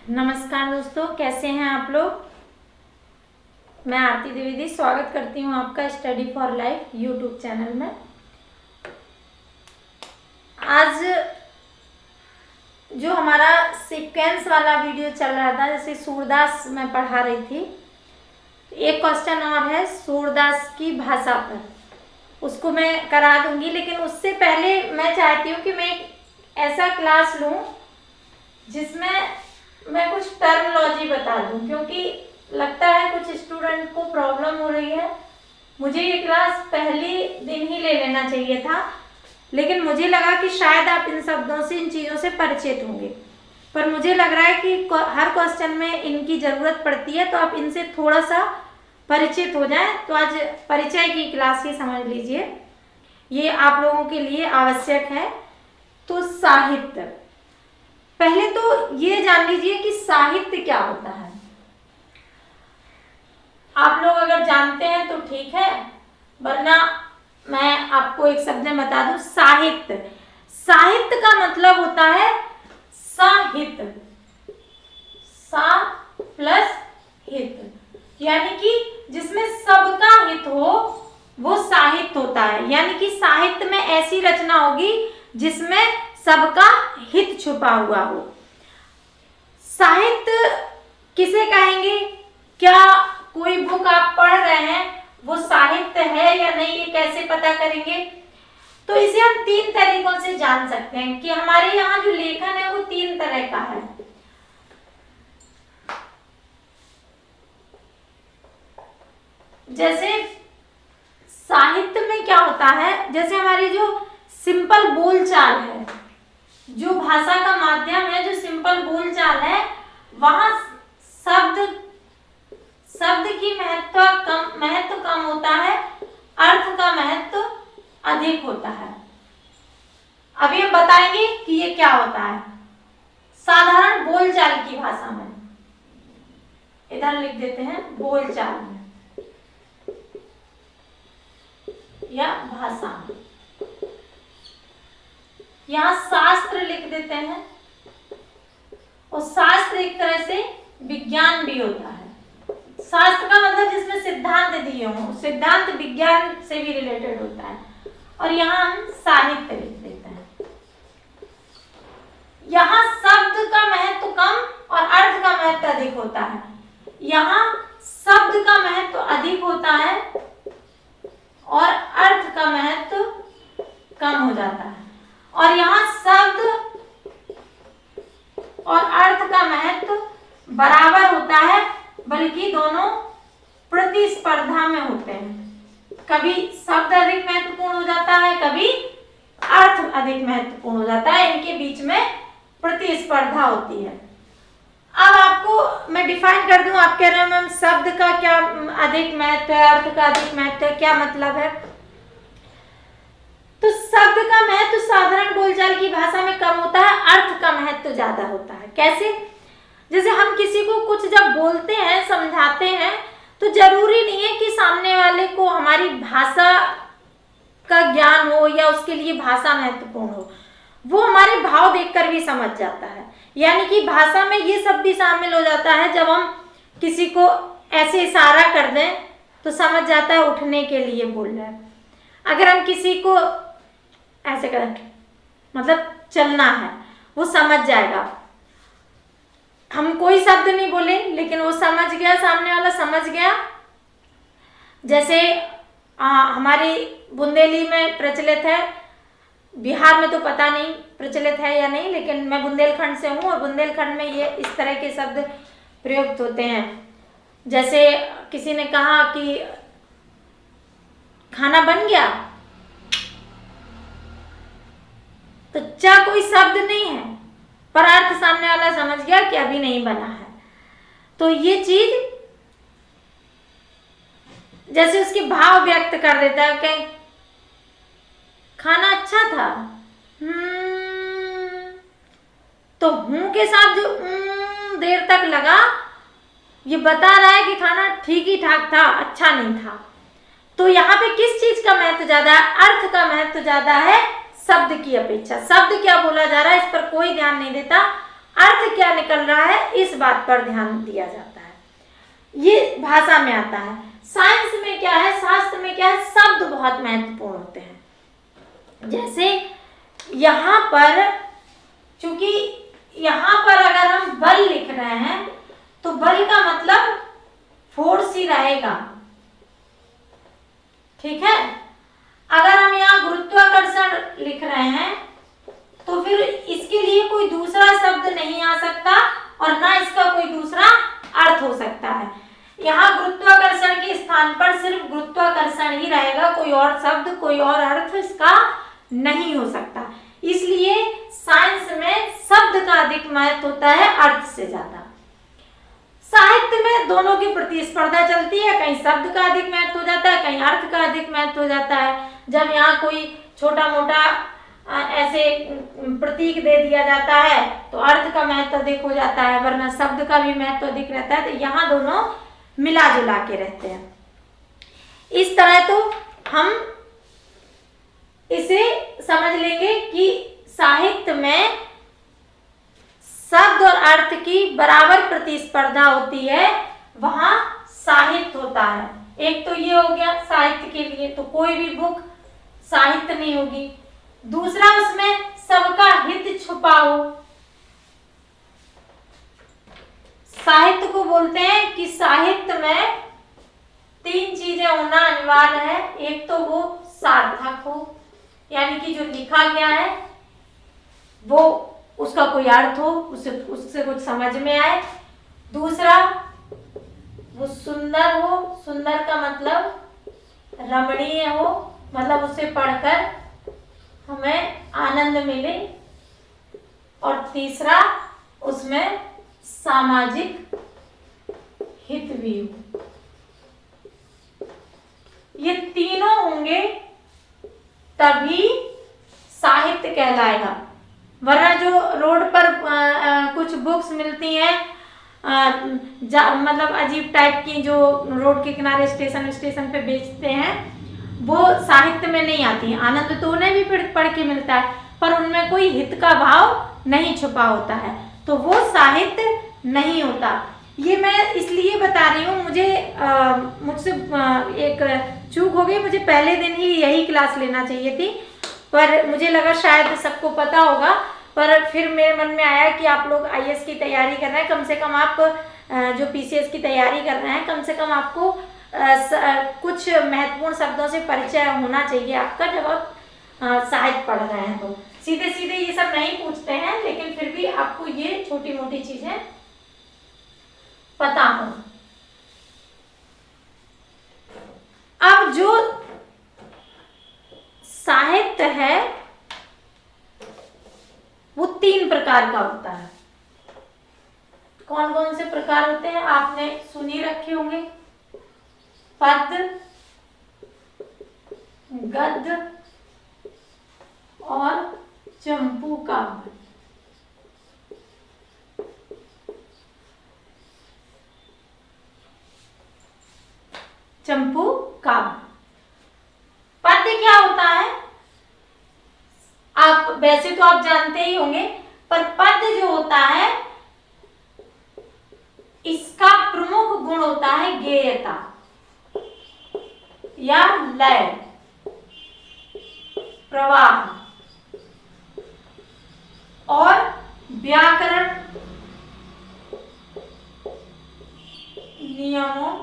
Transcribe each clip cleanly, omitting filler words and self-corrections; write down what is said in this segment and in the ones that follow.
नमस्कार दोस्तों, कैसे हैं आप लोग। मैं आरती द्विवेदी स्वागत करती हूं आपका study for life YouTube channel में। आज जो हमारा सीक्वेंस वाला वीडियो चल रहा था, जैसे सूरदास मैं पढ़ा रही थी, एक क्वेश्चन और है सूरदास की भाषा पर, उसको मैं करा दूंगी। लेकिन उससे पहले मैं चाहती हूँ कि मैं एक ऐसा क्लास लूँ जिसमें मैं कुछ टर्मिनोलॉजी बता दूं, क्योंकि लगता है कुछ स्टूडेंट को प्रॉब्लम हो रही है। मुझे ये क्लास पहले दिन ही ले लेना चाहिए था, लेकिन मुझे लगा कि शायद आप इन शब्दों से, इन चीज़ों से परिचित होंगे, पर मुझे लग रहा है कि हर क्वेश्चन में इनकी ज़रूरत पड़ती है, तो आप इनसे थोड़ा सा परिचित हो जाएं। तो आज परिचय की क्लास ही समझ लीजिए, ये आप लोगों के लिए आवश्यक है। तो साहित्य, पहले तो ये जान लीजिए कि साहित्य क्या होता है। आप लोग अगर जानते हैं तो ठीक है, वरना मैं आपको एक शब्द में बता दूं। साहित्य, साहित्य का मतलब होता है साहित्य, सा प्लस हित, यानी कि जिसमें सबका हित हो वो साहित्य होता है। यानी कि साहित्य में ऐसी रचना होगी जिसमें सबका हित छुपा हुआ हो। साहित्य किसे कहेंगे? क्या कोई बुक आप पढ़ रहे हैं वो साहित्य है या नहीं, ये कैसे पता करेंगे? तो इसे हम तीन तरीकों से जान सकते हैं कि हमारे यहाँ जो लेखन है वो तीन तरह का है। जैसे साहित्य में क्या होता है, जैसे हमारी जो सिंपल बोलचाल है, जो भाषा का माध्यम है, जो सिंपल बोलचाल है, वहां शब्द की महत्व कम होता है, अर्थ का महत्व अधिक होता है। अभी हम बताएंगे कि ये क्या होता है साधारण बोलचाल की भाषा में। इधर लिख देते हैं बोलचाल में या भाषा में, यहाँ शास्त्र लिख देते हैं। और शास्त्र एक तरह से विज्ञान भी होता है। शास्त्र का मतलब जिसमें सिद्धांत दिए हों, सिद्धांत विज्ञान से भी रिलेटेड होता है। और यहाँ हम साहित्य लिख देते हैं। यहाँ शब्द का महत्व कम और अर्थ का महत्व अधिक होता है। यहाँ शब्द का महत्व अधिक होता है और अर्थ का महत्व कम हो जाता है। और यहाँ शब्द और अर्थ का महत्व बराबर होता है, बल्कि दोनों प्रतिस्पर्धा में होते हैं। कभी शब्द अधिक महत्वपूर्ण हो जाता है, कभी अर्थ अधिक महत्वपूर्ण हो जाता है, इनके बीच में प्रतिस्पर्धा होती है। अब आपको मैं डिफाइन कर दूं, आप कह रहे हैं मैम शब्द का क्या अधिक महत्व है, अर्थ का अधिक महत्व है, क्या मतलब है? तो शब्द का महत्व साधारण बोलचाल की भाषा में कम होता है, अर्थ का महत्व ज्यादा होता है। कैसे? जैसे हम किसी को कुछ जब बोलते हैं, समझाते हैं, तो जरूरी नहीं है कि सामने वाले को हमारी भाषा का ज्ञान हो या उसके लिए भाषा महत्वपूर्ण हो, वो हमारे भाव देखकर भी समझ जाता है। यानी कि भाषा में ये सब भी शामिल हो जाता है। जब हम किसी को ऐसे इशारा कर दें तो समझ जाता है उठने के लिए बोल रहा है। अगर हम किसी को ऐसे करें, मतलब चलना है, वो समझ जाएगा। हम कोई शब्द नहीं बोले, लेकिन वो समझ गया, सामने वाला समझ गया। जैसे हमारी बुंदेली में प्रचलित है, बिहार में तो पता नहीं प्रचलित है या नहीं, लेकिन मैं बुंदेलखंड से हूँ और बुंदेलखंड में ये इस तरह के शब्द प्रयुक्त होते हैं। जैसे किसी ने कहा कि खाना बन गया, तो चा कोई शब्द नहीं है, पर अर्थ सामने वाला समझ गया कि अभी नहीं बना है। तो ये चीज जैसे उसके भाव व्यक्त कर देता है कि खाना अच्छा था, तो हूं के साथ जो देर तक लगा, ये बता रहा है कि खाना ठीक ही ठाक था, अच्छा नहीं था। तो यहाँ पे किस चीज का महत्व ज्यादा है? अर्थ का महत्व ज्यादा है शब्द की अपेक्षा। शब्द क्या बोला जा रहा है इस पर कोई ध्यान नहीं देता, अर्थ क्या निकल रहा है, इस बात पर ध्यान दिया जाता है। ये भाषा में आता है। साइंस में क्या है, शास्त्र में क्या है, शब्द बहुत महत्वपूर्ण होते हैं। जैसे यहाँ पर, चूंकि यहाँ पर अगर हम बल लिख रहे हैं तो बल का मतलब फोर्स ही रहेगा, ठीक है। अगर हम यहाँ गुरुत्वाकर्षण लिख रहे हैं तो फिर इसके लिए कोई दूसरा शब्द नहीं आ सकता और ना इसका कोई दूसरा अर्थ हो सकता है। यहाँ गुरुत्वाकर्षण के स्थान पर सिर्फ गुरुत्वाकर्षण ही रहेगा, कोई और शब्द, कोई और अर्थ इसका नहीं हो सकता। इसलिए साइंस में शब्द का अधिक महत्व होता है अर्थ से ज्यादा। साहित्य में दोनों की प्रतिस्पर्धा चलती है, कहीं शब्द का अधिक महत्व हो जाता है, कहीं अर्थ का अधिक महत्व हो जाता है। जब यहाँ कोई छोटा मोटा ऐसे प्रतीक दे दिया जाता है तो अर्थ का महत्व अधिक हो जाता है, वरना शब्द का भी महत्व अधिक रहता है। तो यहाँ दोनों मिला जुला के रहते हैं। इस तरह तो हम इसे समझ लेंगे कि साहित्य में शब्द और अर्थ की बराबर प्रतिस्पर्धा होती है, वहां साहित्य होता है। एक तो ये हो गया साहित्य के लिए, तो कोई भी बुक साहित्य नहीं होगी। दूसरा, उसमें सबका हित छुपा हो। साहित्य को बोलते हैं कि साहित्य में 3 चीजें होना अनिवार्य है। एक तो वो सार्थक हो, यानी कि जो लिखा गया है वो उसका कोई अर्थ हो, उससे कुछ समझ में आए। दूसरा, वो सुंदर हो, सुंदर का मतलब रमणीय हो, मतलब उसे पढ़कर हमें आनंद मिले। और तीसरा, उसमें सामाजिक हित भी हो। ये तीनों होंगे तभी साहित्य कहलाएगा। वरना जो रोड पर कुछ बुक्स मिलती हैं, मतलब अजीब टाइप की, जो रोड के किनारे स्टेशन पे बेचते हैं, वो साहित्य में नहीं आती है। आनंद तो उन्हें भी पढ़ के मिलता है, पर उनमें कोई हित का भाव नहीं छुपा होता है, तो वो साहित्य नहीं होता। ये मैं इसलिए बता रही हूँ, मुझसे एक चूक हो गई। मुझे पहले दिन ही यही क्लास लेना चाहिए थी, पर मुझे लगा शायद सबको पता होगा। पर फिर मेरे मन में आया कि आप लोग आईएएस की तैयारी कर रहे हैं, कम से कम आप जो पीसीएस की तैयारी कर रहे हैं, कम से कम आपको कुछ महत्वपूर्ण शब्दों से परिचय होना चाहिए आपका, जब आप साहित्य पढ़ रहे हैं। तो सीधे सीधे ये सब नहीं पूछते हैं, लेकिन फिर भी आपको ये छोटी मोटी चीजें पता हो। अब जो साहित्य है वो 3 प्रकार का होता है। कौन कौन से प्रकार होते हैं आपने सुनी रखे होंगे? पद्य, गद्य और चंपू काव्य। चंपू काव्य। पद्य क्या होता है? आप वैसे तो आप जानते ही होंगे, पर पद्य जो होता है इसका प्रमुख गुण होता है गेयता या लय, प्रवाह और व्याकरण नियमों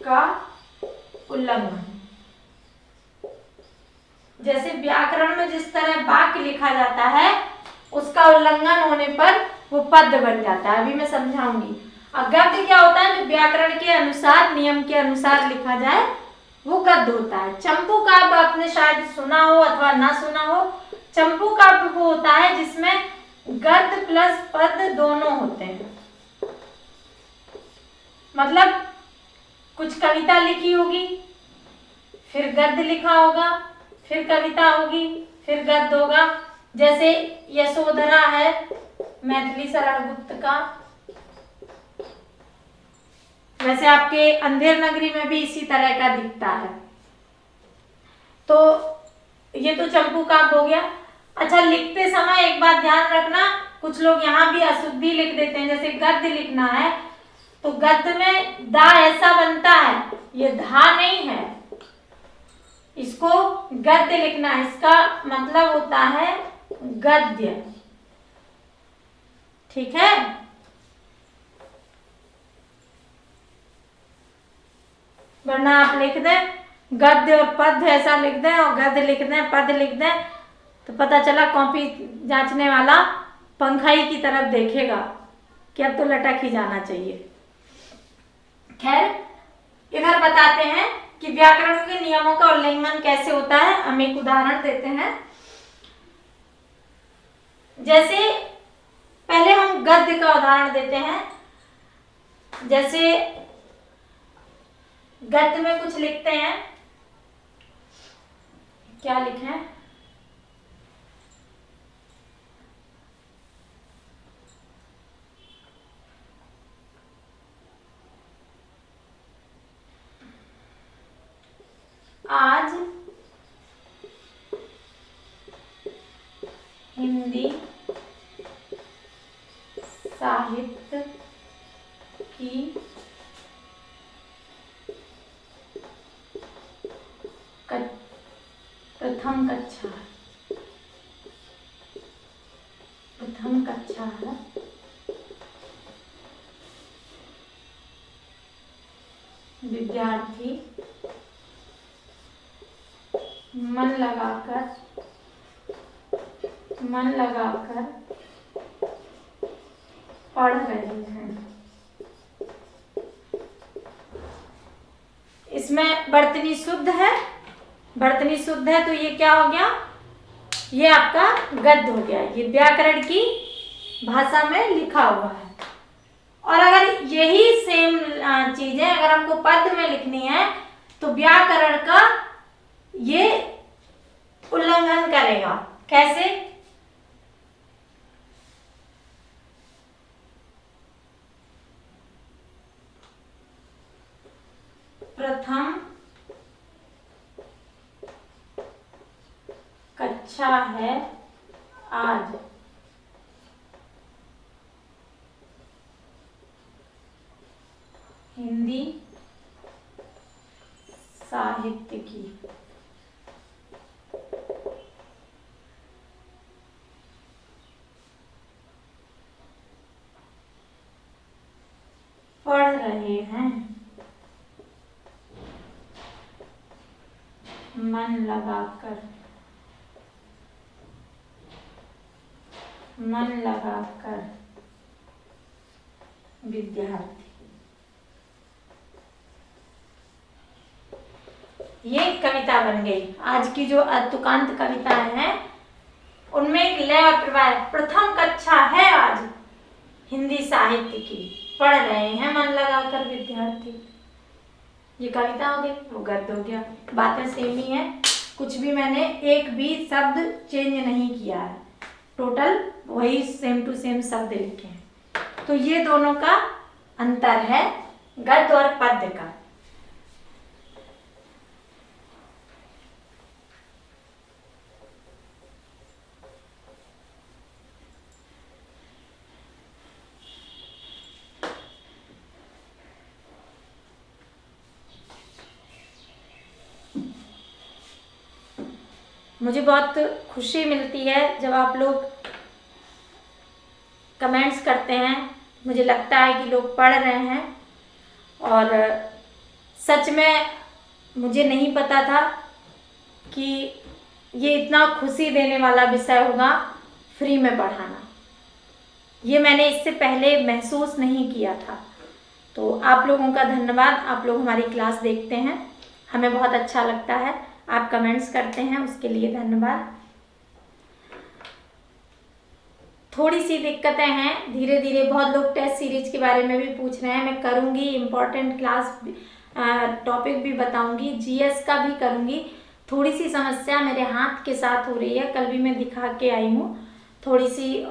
का उल्लंघन। जैसे व्याकरण में जिस तरह वाक्य लिखा जाता है, उसका उल्लंघन होने पर वो पद्य बन जाता है। अभी मैं समझाऊंगी। और गद्य क्या होता है? जो व्याकरण के अनुसार, नियम के अनुसार लिखा जाए, वो गद्य होता है। चंपू काव्य आपने शायद सुना हो अथवा ना सुना हो। चंपू काव्य वो होता है जिसमें गद्य प्लस पद्य दोनों होते हैं। मतलब कुछ कविता लिखी होगी, फिर गद्य लिखा होगा, फिर कविता होगी, फिर गद्य होगा। जैसे यशोधरा है मैथिली शरण गुप्त का, वैसे आपके अंधेर नगरी में भी इसी तरह का दिखता है। तो ये तो चंपू काव्य हो गया। अच्छा, लिखते समय एक बात ध्यान रखना, कुछ लोग यहाँ भी अशुद्धि लिख देते हैं। जैसे गद्य लिखना है तो गद्य में दा ऐसा बनता है, ये धा नहीं है, इसको गद्य लिखना है। इसका मतलब होता है गद्य, ठीक है। वरना आप लिख दें गद्य और पद्य ऐसा लिख दें, और गद्य लिख दें पद्य लिख दें, तो पता चला कॉपी जांचने वाला पंखाई की तरफ देखेगा कि अब तो लटक ही जाना चाहिए। खैर, इधर बताते हैं कि व्याकरण के नियमों का उल्लंघन कैसे होता है। हम एक उदाहरण देते हैं। जैसे पहले हम गद्य का उदाहरण देते हैं। जैसे गद्य में कुछ लिखते हैं, क्या लिखें? आज हिंदी साहित्य की प्रथम कक्षा है। विद्यार्थी मन लगाकर पढ़ रहे हैं। इसमें वर्तनी शुद्ध है, वर्तनी शुद्ध है, तो ये क्या हो गया? ये आपका गद्य हो गया। ये व्याकरण की भाषा में लिखा हुआ है। और अगर यही सेम चीजें अगर हमको पद्य में लिखनी है तो व्याकरण का ये उल्लंघन करेगा। कैसे? प्रथम कक्षा है आज, हिंदी साहित्य की। पढ़ रहे हैं, मन लगाकर विद्यार्थी। ये कविता बन गई। आज की जो तुकांत कविताएं हैं उनमें एक लय और प्रवाह। प्रथम कक्षा है आज हिंदी साहित्य की, पढ़ रहे हैं मन लगाकर विद्यार्थी। ये कविता हो गई, वो गद्य हो गया। बातें सेम ही है, कुछ भी मैंने एक भी शब्द चेंज नहीं किया है, टोटल वही सेम टू सेम शब्द लिखे हैं। तो ये दोनों का अंतर है गद्य और पद्य का। मुझे बहुत खुशी मिलती है जब आप लोग कमेंट्स करते हैं। मुझे लगता है कि लोग पढ़ रहे हैं, और सच में मुझे नहीं पता था कि ये इतना खुशी देने वाला विषय होगा, फ्री में पढ़ाना। ये मैंने इससे पहले महसूस नहीं किया था। तो आप लोगों का धन्यवाद। आप लोग हमारी क्लास देखते हैं, हमें बहुत अच्छा लगता है। आप कमेंट्स करते हैं, उसके लिए धन्यवाद। थोड़ी सी दिक्कतें हैं, धीरे धीरे बहुत लोग टेस्ट सीरीज के बारे में भी पूछ रहे हैं। मैं करूँगी, इम्पोर्टेंट क्लास टॉपिक भी बताऊँगी, जीएस का भी करूँगी। थोड़ी सी समस्या मेरे हाथ के साथ हो रही है, कल भी मैं दिखा के आई हूँ। थोड़ी सी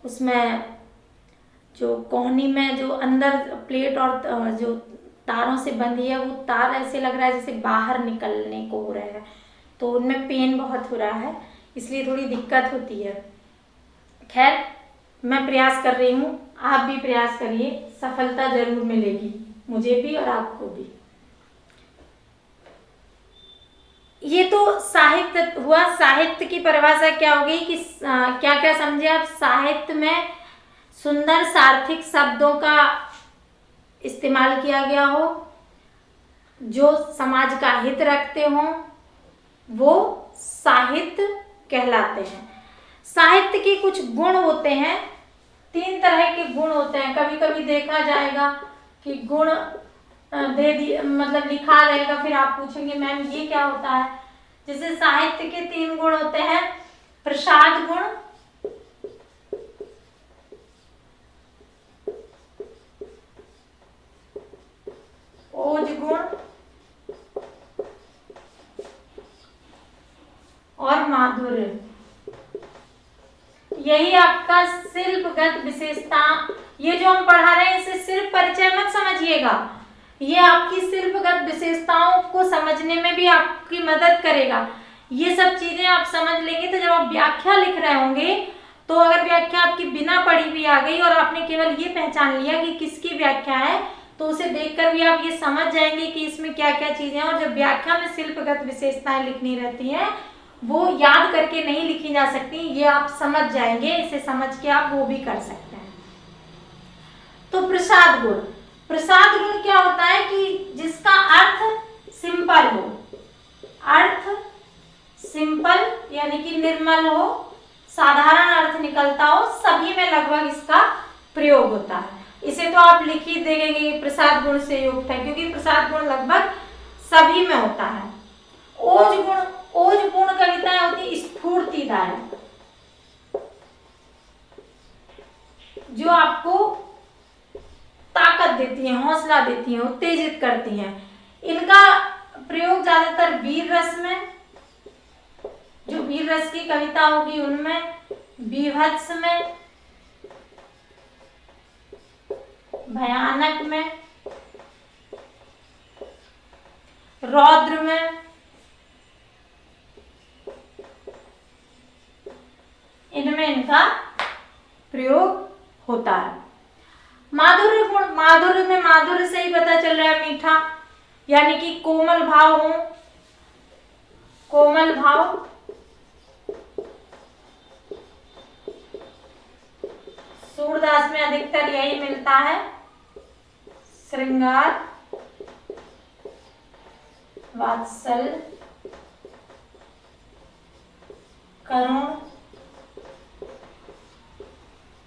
उसमें जो कोहनी में जो अंदर प्लेट और जो तारों से बंधी है, वो तार ऐसे लग रहा है जैसे बाहर निकलने को हो रहा है, तो उनमें पेन बहुत हो रहा है। इसलिए थोड़ी दिक्कत होती है। खैर, मैं प्रयास कर रही हूँ, आप भी प्रयास करिए, सफलता जरूर मिलेगी, मुझे भी और आपको भी। ये तो साहित्य हुआ। साहित्य की परिभाषा क्या होगी कि क्या क्या समझे आप? साहित्य में सुंदर सार्थिक शब्दों का इस्तेमाल किया गया हो, जो समाज का हित रखते हों, वो साहित्य कहलाते हैं। साहित्य के कुछ गुण होते हैं, 3 तरह के गुण होते हैं। कभी कभी देखा जाएगा कि गुण दे दिए, मतलब लिखा रहेगा, फिर आप पूछेंगे मैम ये क्या होता है। जैसे साहित्य के 3 गुण होते हैं, प्रसाद गुण, ओज गुण और माधुर्य। यही आपका शिल्पगत विशेषता। ये जो हम पढ़ा रहे हैं इसे सिर्फ परिचय मत समझिएगा, ये आपकी शिल्पगत विशेषताओं को समझने में भी आपकी मदद करेगा। ये सब चीजें आप समझ लेंगे तो जब आप व्याख्या लिख रहे होंगे, तो अगर व्याख्या आपकी बिना पढ़ी भी आ गई और आपने केवल ये पहचान लिया कि किसकी व्याख्या है, तो उसे देखकर भी आप ये समझ जाएंगे कि इसमें क्या क्या चीजें हैं। और जब व्याख्या में शिल्पगत विशेषताएं लिखनी रहती हैं, वो याद करके नहीं लिखी जा सकती, ये आप समझ जाएंगे। इसे समझ के आप वो भी कर सकते हैं। तो प्रसाद गुण, प्रसाद गुण क्या होता है कि जिसका अर्थ सिंपल हो, अर्थ सिंपल यानी कि निर्मल हो, साधारण अर्थ निकलता हो, सभी में लगभग इसका प्रयोग होता है। इसे तो आप लिख ही देंगे प्रसाद गुण से युक्त है, क्योंकि प्रसाद गुण लगभग सभी में होता है। ओज गुण, ओज पूर्ण कविताएं होती स्फूर्तिदायक, जो आपको ताकत देती हैं, हौसला देती हैं, उत्तेजित करती हैं। इनका प्रयोग ज्यादातर वीर रस में, जो वीर रस की कविता होगी उनमें, बीभत्स में, भयानक में, रौद्र में, इनमें इनका प्रयोग होता है। माधुर्य गुण, माधुर्य में, माधुर्य से ही पता चल रहा है मीठा, यानी कि कोमल भाव हो, कोमल भाव। सूरदास में अधिकतर यही मिलता है, श्रृंगार, वात्सल्य, करुण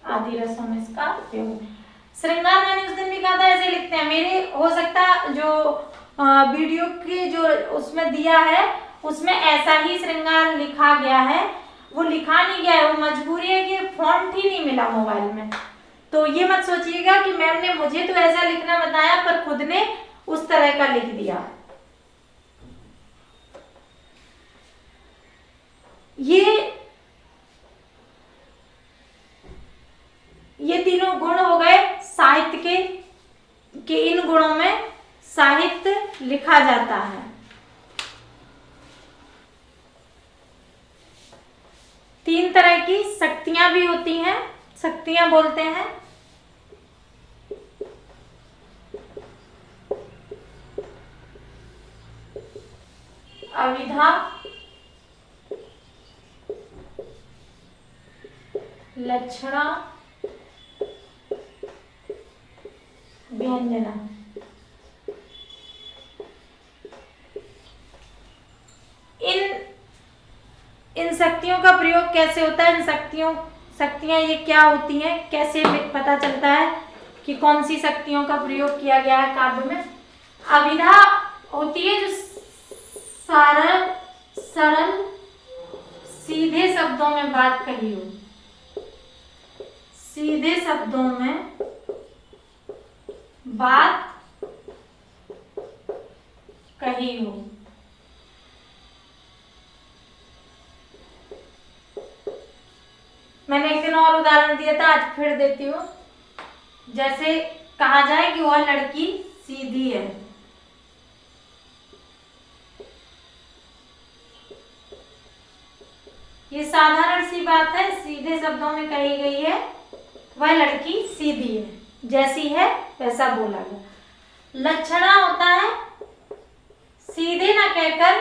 आदि रसों में इसका प्रयोग। श्रृंगार मैंने उस दिन भी कहा था ऐसे लिखते हैं, मेरे हो सकता जो वीडियो के जो उसमें दिया है उसमें ऐसा ही श्रृंगार लिखा गया है, वो लिखा नहीं गया है, वो मजबूरी है कि फॉन्ट ही नहीं मिला मोबाइल में। तो ये मत सोचिएगा कि मैम ने मुझे तो ऐसा लिखना बताया पर खुद ने उस तरह का लिख दिया। ये तीनों गुण हो गए साहित्य के इन गुणों में साहित्य लिखा जाता है। 3 तरह की शक्तियां भी होती हैं, शक्तियां बोलते हैं। अविधा, लक्षणा, व्यंजना। इन शक्तियों का प्रयोग कैसे होता है? इन शक्तियां ये क्या होती हैं, कैसे पता चलता है कि कौन सी शक्तियों का प्रयोग किया गया है काव्य में? अविधा होती है जो सरल सीधे शब्दों में बात कही हो, सीधे शब्दों में बात कही हो। मैंने एक दिन और उदाहरण दिया था, आज फिर देती हूँ। जैसे कहा जाए कि वह लड़की सीधी है, ये साधारण सी बात है, सीधे शब्दों में कही गई है। वह लड़की सीधी है, जैसी है वैसा बोला गया। लक्षणा होता है सीधे ना कहकर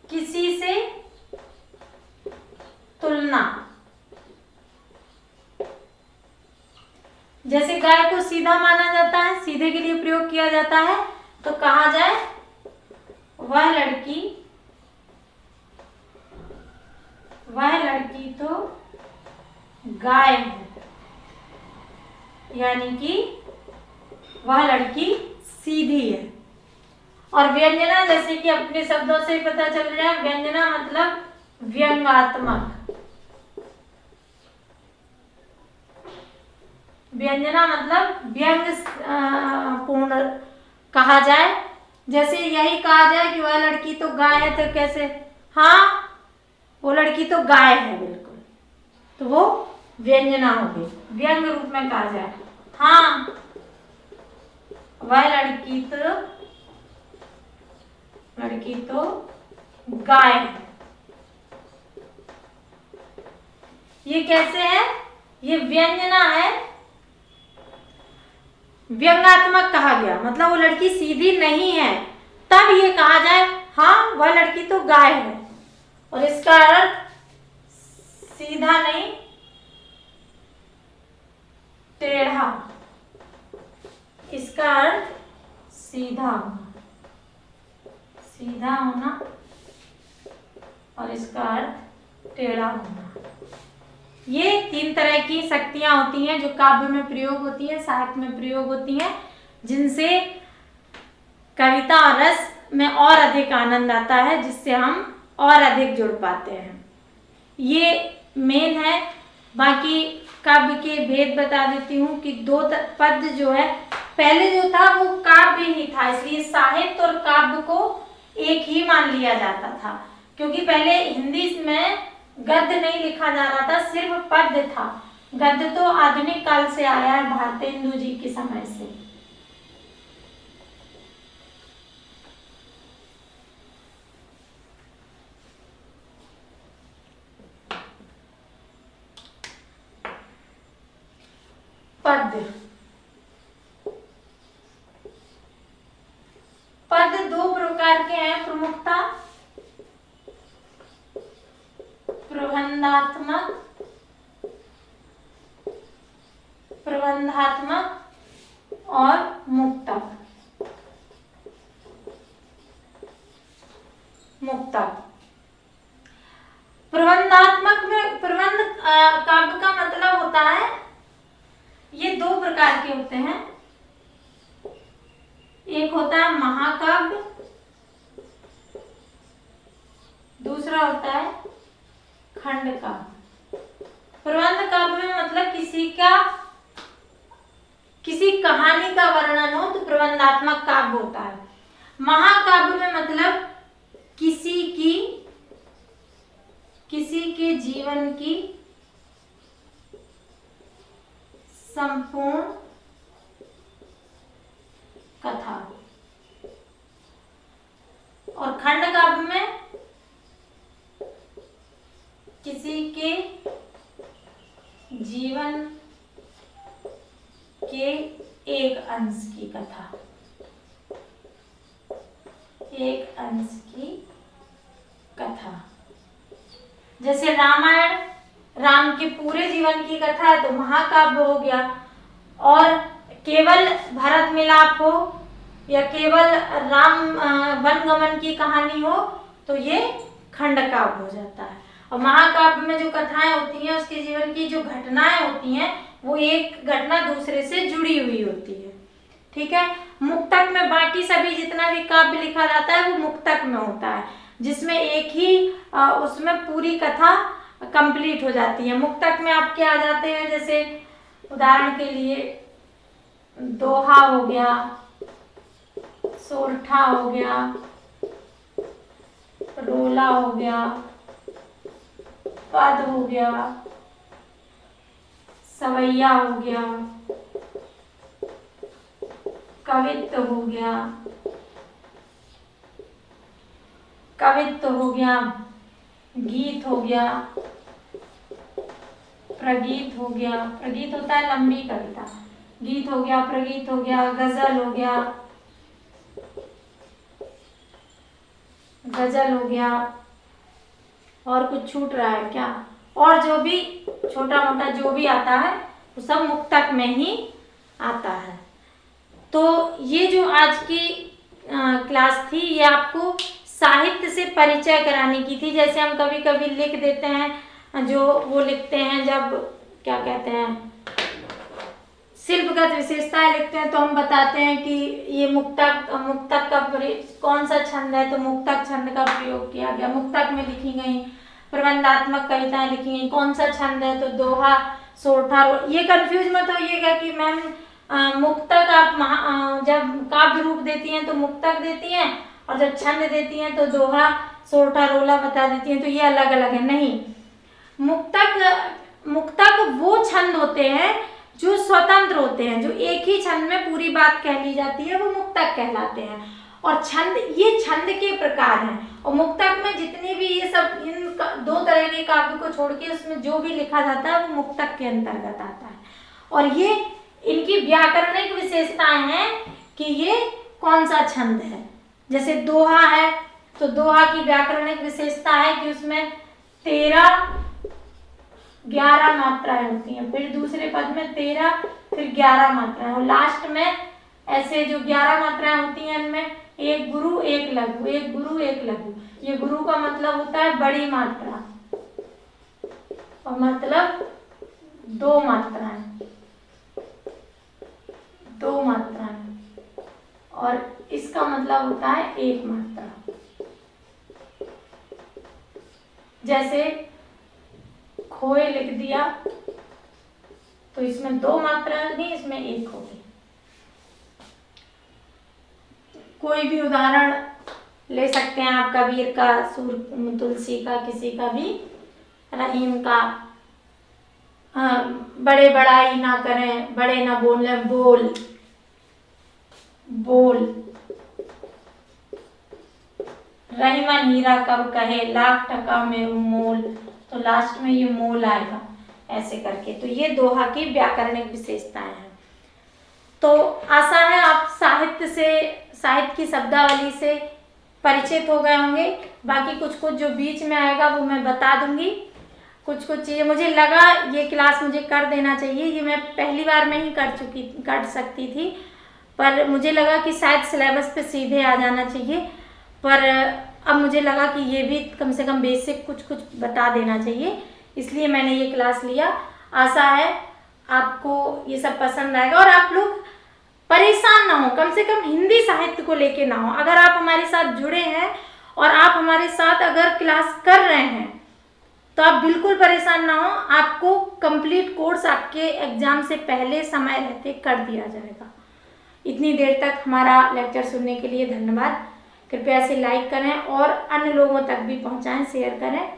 किसी से तुलना। जैसे गाय को सीधा माना जाता है, सीधे के लिए प्रयोग किया जाता है, तो कहा जाए वह लड़की तो गाय है, यानी कि वह लड़की सीधी है। और व्यंजना, जैसे कि अपने शब्दों से पता चल रहा है, व्यंजना मतलब व्यंग्यात्मक। व्यंजना मतलब व्यंग पूर्ण कहा जाए। जैसे यही कहा जाए कि वह लड़की तो गाय है, तो कैसे, हाँ वो लड़की तो गाय है बिल्कुल, तो वो व्यंजना हो गई, व्यंग रूप में कहा जाए। हाँ वह लड़की तो गाय है। ये कैसे है, ये व्यंजना है, व्यंग्यात्मक कहा गया, मतलब वो लड़की सीधी नहीं है, तब ये कहा जाए हाँ वह लड़की तो गाय है। और इसका अर्थ सीधा नहीं, टेढ़ा। इसका अर्थ सीधा होना और इसका अर्थ टेढ़ा होना। ये 3 तरह की शक्तियां होती हैं जो काव्य में प्रयोग होती है, साहित्य में प्रयोग होती हैं, जिनसे कविता और रस में और अधिक आनंद आता है, जिससे हम और अधिक जुड़ पाते हैं। ये मेन है। बाकी काव्य के भेद बता देती हूँ कि 2 पद जो है, पहले जो था वो काव्य ही था, इसलिए साहित्य और काव्य को एक ही मान लिया जाता था, क्योंकि पहले हिंदी में गद्य नहीं लिखा जा रहा था, सिर्फ पद्य था। गद्य तो आधुनिक काल से आया है, भारतेंदु जी के समय से। पद 2 प्रकार के हैं, प्रमुखता प्रबंधात्मक और मुक्तक। प्रबंधात्मक में प्रबंध काव्य का मतलब होता है, ये 2 प्रकार के होते हैं। एक होता है महाकाव्य, दूसरा होता है खंड काव्य। प्रबंध काव्य में मतलब किसी कहानी का वर्णन हो तो प्रबंधात्मक काव्य होता है। महाकाव्य में मतलब किसी के जीवन की संपूर्ण कथा। और खंड काव्य में किसी के जीवन के एक अंश की कथा, जैसे रामायण राम के पूरे जीवन की कथा है तो महाकाव्य हो गया, और केवल भरत मिलाप हो या केवल राम वनगमन की कहानी हो तो ये खंड काव्य हो जाता है। और महाकाव्य में जो कथाएं होती हैं, उसके जीवन की जो घटनाएं होती हैं, वो एक घटना दूसरे से जुड़ी हुई होती है। ठीक है। मुक्तक में बाकी सभी जितना भी काव्य लिखा जाता है वो मुक्तक में होता है, जिसमें एक ही उसमें पूरी कथा कंप्लीट हो जाती है। मुक्तक में आपके आ जाते हैं, जैसे उदाहरण के लिए दोहा हो गया, सोरठा हो गया, रोला हो गया, पद हो गया, सवैया हो गया, कवित्व हो गया, गीत हो गया, प्रगीत हो गया, प्रगीत होता है लंबी कविता, गीत हो गया, प्रगीत हो गया, गजल हो गया, गजल हो गया, और कुछ छूट रहा है क्या? और जो भी छोटा मोटा जो भी आता है वो सब मुक्तक में ही आता है। तो ये जो आज की क्लास थी ये आपको साहित्य से परिचय कराने की थी। जैसे हम कभी कभी लिख देते हैं, जो वो लिखते हैं जब क्या कहते हैं शिल्पगत विशेषताएं लिखते हैं, तो हम बताते हैं कि ये मुक्तक का कौन सा छंद है, तो मुक्तक छंद का प्रयोग किया गया। मुक्तक में लिखी गई प्रबंधात्मक कविताएं लिखी गई, कौन सा छंद है, तो दोहा, सोरठा। ये कंफ्यूज मत होइएगा कि मैम मुक्तक आप जब काव्य रूप देती हैं तो मुक्तक देती हैं, और जब छंद देती हैं तो दोहा, सोरठा, रोला बता देती हैं, तो ये अलग अलग है। नहीं, मुक्तक वो छंद होते हैं जो स्वतंत्र होते हैं, जो एक ही छंद में पूरी बात कह ली जाती है, वो मुक्तक कहलाते हैं। और छंद, ये छंद के प्रकार हैं। और मुक्तक में जितने भी ये सब इन दो तरह के काव्य को छोड़ के उसमें जो भी लिखा जाता है वो मुक्तक के अंतर्गत आता है। और ये इनकी व्याकरणिक विशेषताएं हैं कि ये कौन सा छंद है। जैसे दोहा है, तो दोहा की व्याकरणिक विशेषता है कि उसमें 11 मात्राएं होती हैं, फिर दूसरे पद में 13, फिर 11 मात्राएं, और लास्ट में ऐसे जो 11 मात्राएं होती हैं इनमें एक गुरु एक लघु, एक गुरु एक लघु। ये गुरु का मतलब होता है बड़ी मात्रा, और मतलब 2 मात्राएं, 2 मात्राएं, और इसका मतलब होता है 1 मात्रा। जैसे खोए लिख दिया तो इसमें 2 मात्रा नहीं, इसमें 1 होगी। कोई भी उदाहरण ले सकते हैं आप, कबीर का, तुलसी का, किसी का भी, रहीम का। बड़े बड़ाई ना करें, बड़े ना बोले, बोल बोल। रहीमन हीरा कब कहे, लाख टका में मोल, तो लास्ट में ये मोल आएगा ऐसे करके। तो ये दोहा की व्याकरणिक विशेषताएं हैं। तो आशा है आप साहित्य की शब्दावली से परिचित हो गए होंगे। बाकी कुछ जो बीच में आएगा वो मैं बता दूंगी। कुछ चीज़ें मुझे लगा ये क्लास मुझे कर देना चाहिए, ये मैं पहली बार में ही कर सकती थी, पर मुझे लगा कि शायद सिलेबस पे सीधे आ जाना चाहिए। पर अब मुझे लगा कि ये भी कम से कम बेसिक कुछ बता देना चाहिए, इसलिए मैंने ये क्लास लिया। आशा है आपको ये सब पसंद आएगा और आप लोग परेशान ना हो, कम से कम हिंदी साहित्य को लेके ना हो। अगर आप हमारे साथ जुड़े हैं और आप हमारे साथ अगर क्लास कर रहे हैं तो आप बिल्कुल परेशान ना हो, आपको कंप्लीट कोर्स आपके एग्जाम से पहले समय रहते कर दिया जाएगा। इतनी देर तक हमारा लेक्चर सुनने के लिए धन्यवाद। कृपया इसे लाइक करें और अन्य लोगों तक भी पहुंचाएं, शेयर करें।